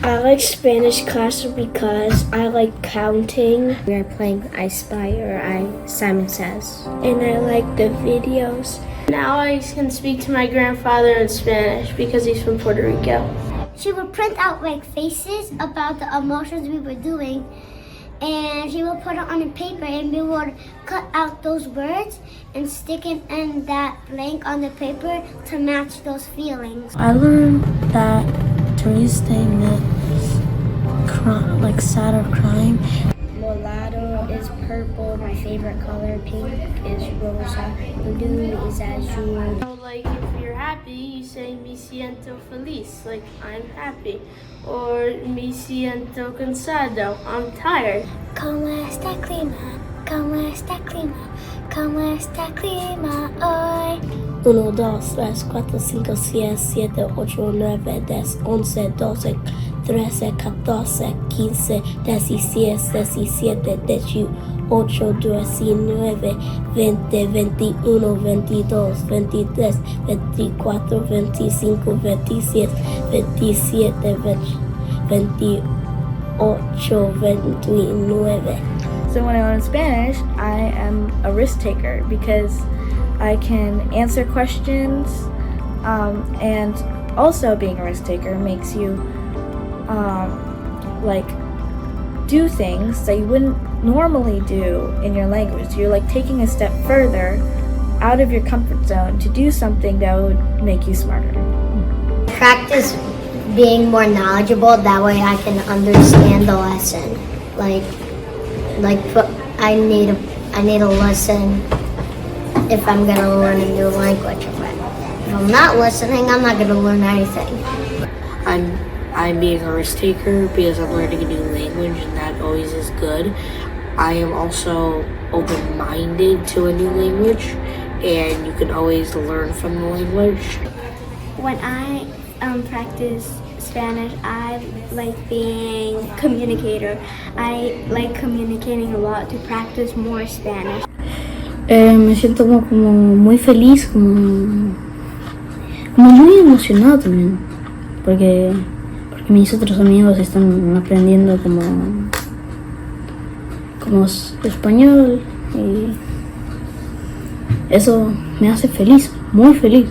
I like Spanish class because I like counting. We're playing I Spy or Simon Says. And I like the videos. Now I can speak to my grandfather in Spanish because he's from Puerto Rico. She would print out like faces about the emotions we were doing, and she would put it on a paper, and we would cut out those words and stick it in that blank on the paper to match those feelings. I learned that triste means like sad or crying. Mulatto is purple, my favorite color. Pink is rosa, blue is azul. Like if you're happy, you say me siento feliz, like I'm happy. Or me siento cansado, I'm tired. ¿Cómo está el clima? ¿Cómo está el clima? ¿Cómo está el clima hoy? 1, 2, 3, 4, 5, 6, 7, 8, 9, 10, 11, 12, 13, 14, 15, 16, 17, 18, 19, 20, 21, 22, 23, 24, 25, 26, 27, 28, 29. So when I learn Spanish, I am a risk taker because I can answer questions, and also being a risk taker makes you like do things that you wouldn't normally do in your language. You're like taking a step further out of your comfort zone to do something that would make you smarter. Practice being more knowledgeable, that way I can understand the lesson. Like I need a lesson if I'm gonna learn a new language. If I'm not listening, I'm not gonna learn anything. I'm being a risk taker because I'm learning a new language, and that always is good. I am also open-minded to a new language, and you can always learn from the language. When I practice Spanish, I like being a communicator. I like communicating a lot to practice more Spanish. Me siento como muy feliz, como muy emocionado también, porque mis otros amigos están aprendiendo como español, y eso me hace feliz, muy feliz.